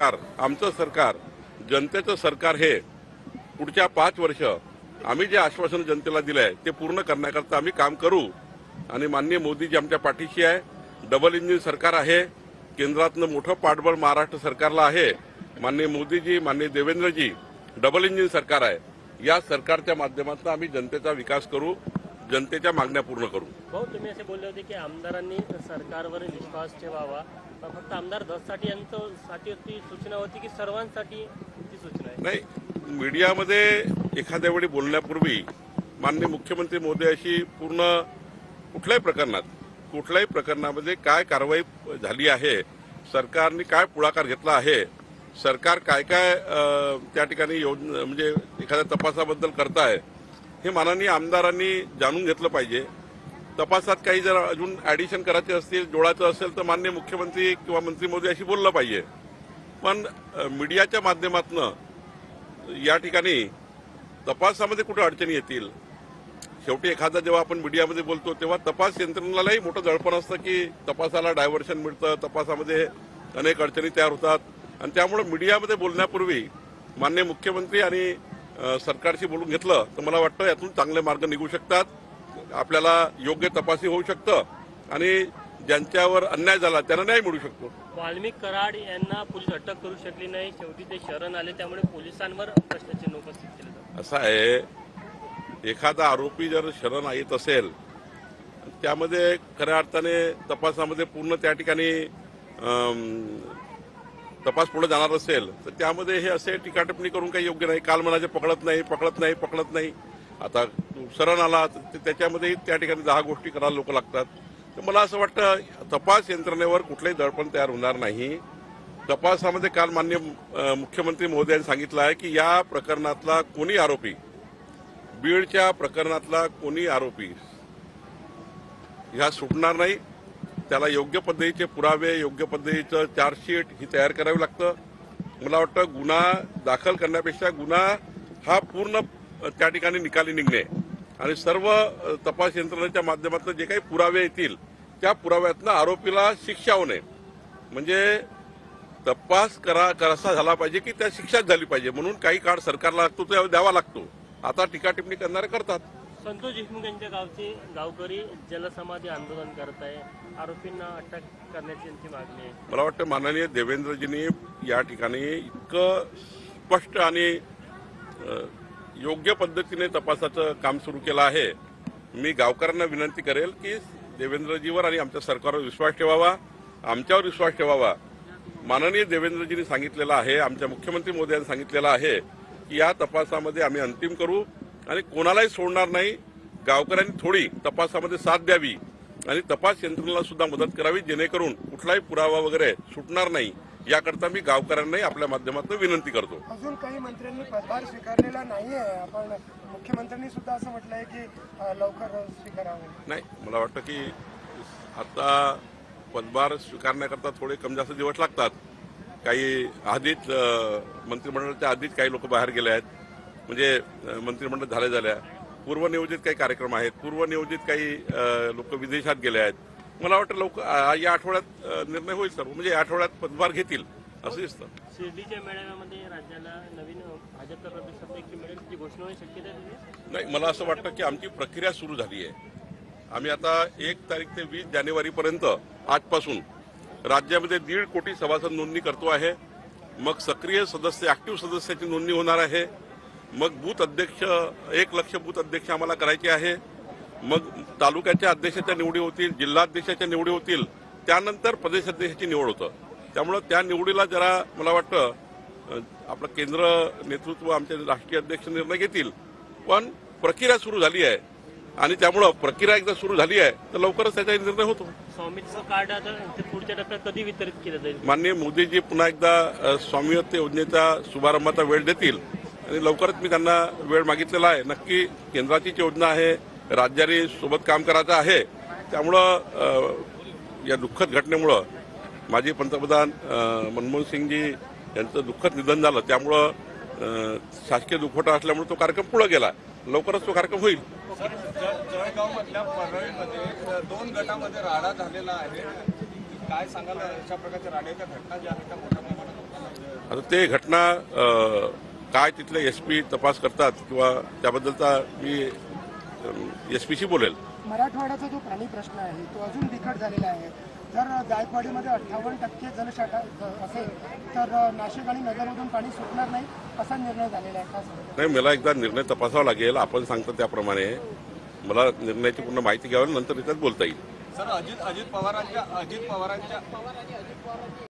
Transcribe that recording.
आमचं सरकार जनतेचं सरकार हे पुढच्या 5 वर्ष आम्ही जे आश्वासन जनतेला दिले आहे ते पूर्ण करण्याकरता आम्ही काम करू आणि माननीय मोदीजी आमच्या पाठीशी आहे. डबल इंजिन सरकार आहे. केंद्रातनं मोठं पाठबळ महाराष्ट्र सरकारला आहे. माननीय मोदीजी, माननीय देवेंद्रजी डबल इंजिन सरकार आहे. या सरकारच्या माध्यमातून आम्ही जनतेचा विकास करू, जनतेच्या मागण्या पूर्ण करू. भाऊ, तुम्ही असे बोलले होते की आमदारांनी सरकारवर विश्वास ठेवावा. फक्त आमदार दससाठी यांच्यासाठी ती सूचना होती की सर्वांसाठी ती सूचना आहे? नाही, मीडियामध्ये एखाद्या वेळी बोलण्यापूर्वी माननीय मुख्यमंत्री महोदयाशी पूर्ण कुठल्याही प्रकरणामध्ये काय कारवाई झाली आहे, सरकारने काय पुढाकार घेतला आहे, सरकार काय त्या ठिकाणी योजना म्हणजे एखाद्या तपासाबद्दल करताय हे माननीय आमदारांनी जाणून घेतलं पाहिजे. तपासात काही जर अजून ॲडिशन करायचे असतील, जोडायचं असेल तर माननीय मुख्यमंत्री किंवा मंत्री महोदयाशी बोललं पाहिजे. पण मीडियाच्या माध्यमातून या ठिकाणी तपासामध्ये कुठे अडचणी येतील. शेवटी एखादा जेव्हा आपण मीडियामध्ये बोलतो तेव्हा तपास यंत्रणेलाही मोठं दडपण असतं की तपासाला डायव्हर्शन मिळतं, तपासामध्ये अनेक अडचणी तयार होतात आणि त्यामुळे मीडियामध्ये बोलण्यापूर्वी माननीय मुख्यमंत्री आणि सरकारशी बोलून घेतलं तर मला वाटतं यातून चांगले मार्ग निघू शकतात. आपल्याला योग्य तपासी होऊ शकतं आणि ज्यांच्यावर अन्याय झाला त्यांना न्याय मिळू शकतो. वाल्मिक कराड यांना पोलीस अटक करू शकली नाही, शेवटी ते शरण आले, त्यामुळे पोलिसांवर प्रश्नचिन्ह उपस्थित केलं जातं. असं आहे, एखादा आरोपी जर शरण येत असेल त्यामध्ये खऱ्या अर्थाने तपासामध्ये पूर्ण त्या ठिकाणी तपास पुढे जाणार असेल तर त्यामध्ये हे असे टीकाटिप्पणी करून काही योग्य नाही. काल म्हणाले पकडत नाही. आता शरण आला तर त्याच्यामध्ये त्या ठिकाणी 10 गोष्टी करायला लोक लागतात. तर मला असं वाटतं तपास यंत्रणेवर कुठलंही दडपण तयार होणार नाही. तपासामध्ये काल माननीय मुख्यमंत्री महोदयांनी सांगितलं आहे की या प्रकरणातला कोणी आरोपी, बीडच्या प्रकरणातला कोणी आरोपी ह्या सुटणार नाही. त्याला योग्य पद्धतीचे पुरावे, योग्य पद्धतीचं चार्जशीट ही तयार करावी लागतं. मला वाटतं गुन्हा दाखल करण्यापेक्षा गुन्हा हा पूर्ण त्या ठिकाणी निकाली निघणे आणि सर्व तपास यंत्रणेच्या माध्यमातून जे काही पुरावे येतील त्या पुराव्यातनं आरोपीला शिक्षा होणे म्हणजे तपास कसा झाला पाहिजे की त्या शिक्षाच झाली पाहिजे. म्हणून काही काळ सरकारला लागतो तो द्यावा लागतो. आता टीकाटिप्पणी करणारे करतात. संतोष देशमुख यांच्या गावचे गावकरी जलसमाधी आंदोलन करत आहे, आरोपींना अटक करण्याची त्यांची मागणी आहे. मला वाटतं माननीय देवेंद्रजींनी या ठिकाणी इतकं स्पष्ट आणि योग्य पद्धतीने तपासाचं काम सुरू केलं आहे. मी गावकऱ्यांना विनंती करेल की देवेंद्रजीवर आणि आमच्या सरकारवर विश्वास ठेवावा, आमच्यावर विश्वास ठेवावा. माननीय देवेंद्रजींनी सांगितलेलं आहे, आमच्या मुख्यमंत्री महोदयांनी सांगितलेलं आहे की या तपासामध्ये आम्ही अंतिम करू आणि कोणालाही सोडणार नाही. गावकऱ्यांनी थोडी तपासामध्ये साथ द्यावी आणि तपास यंत्रणेला सुद्धा मदत करावी जेणेकरून कुठलाही पुरावा वगैरे सुटणार नाही. याकरता मी गावकऱ्यांनाही आपल्या माध्यमातून विनंती करतो. अजून काही मंत्र्यांनी पदभार स्वीकारलेला नाहीये, आपण मुख्यमंत्र्यांनी सुद्धा असं म्हटलंय की लवकर स्वीकारावे. नाही, मला वाटतं की आता पदभार स्वीकारण्याकरता थोडे कमी जास्त दिवस लागतात. काही आधीच मंत्रिमंडळाच्या आधीच काही लोक बाहेर गेले आहेत, म्हणजे मंत्रिमंडळ झाल्या पूर्वनियोजित काही कार्यक्रम आहेत, पूर्वनियोजित काही लोक विदेशात गेले आहेत. मला वाटतं लोक या आठवड्यात निर्णय होईल सर, म्हणजे या आठवड्यात पदभार घेतील असं दिसतं. शिर्डीच्या मेळाव्यामध्ये राज्याला नवीन भाजपचा प्रदेशाध्यक्ष मिळेल याची घोषणा होण्याची शक्यता आहे? नाही, मला असं वाटतं की आमची प्रक्रिया सुरू झाली आहे. आम्ही आता 1 तारीख ते 20 जानेवारीपर्यंत आजपासून राज्यामध्ये 1.5 कोटी सभासद नोंदणी करतो आहे. मग सक्रिय सदस्य, ऍक्टिव्ह सदस्याची नोंदणी होणार आहे. मग बूथ अध्यक्ष, 1 लक्ष बूथ अध्यक्ष आम्हाला करायचे आहे. मग तालुक्याच्या अध्यक्षाच्या निवडी होतील, जिल्हाध्यक्षाच्या निवडी होतील, त्यानंतर प्रदेशाध्यक्षाची निवड होतं. त्यामुळं त्या निवडीला जरा मला वाटतं आपलं केंद्र नेतृत्व, आमचे राष्ट्रीय अध्यक्ष निर्णय घेतील. पण प्रक्रिया सुरू झाली आहे आणि त्यामुळं प्रक्रिया एकदा सुरू झाली आहे तर लवकरच त्याचा निर्णय होतो. स्वामित्व कार्ड आता पुढच्या टप्प्यात कधी वितरित केलं जाईल? माननीय मोदीजी पुन्हा एकदा स्वामित्व योजनेचा शुभारंभाचा वेळ देतील आणि लवकरच मी त्यांना वेळ मागितलेला आहे. नक्की केंद्राचीच योजना आहे, राज्याने सोबत काम करायचं आहे. त्यामुळं या दुःखद घटनेमुळं माजी पंतप्रधान मनमोहन सिंगजी यांचं दुःखद निधन झालं. त्यामुळं शासकीय दुखवटा असल्यामुळे तो कार्यक्रम पुढे गेला. लवकरच तो कार्यक्रम होईल. जळगावमधल्या परळीमध्ये 2 गटामध्ये राडा झालेला आहे. काय सांगाल अशा प्रकारच्या राड्याच्या घटना ज्या आहेत त्या मोठ्या प्रमाणात आता ते घटना काय तिथले एसपी तपास करतात किंवा त्याबद्दलचा मी एसपीशी बोलेल. मराठवाड्याचा जो पाणी प्रश्न आहे तो अजून बिकट झालेला आहे. जर जायकवाडीमध्ये 58% जलसाठा असेल तर नाशिक आणि नगरमधून पाणी सुटणार नाही असा निर्णय झालेला आहे. का सांगता? नाही, मला एकदा निर्णय तपासावा लागेल. आपण सांगता त्याप्रमाणे मला निर्णयाची पूर्ण माहिती घ्यावी, नंतर त्याच्यात बोलता येईल. सर, अजित पवारांच्या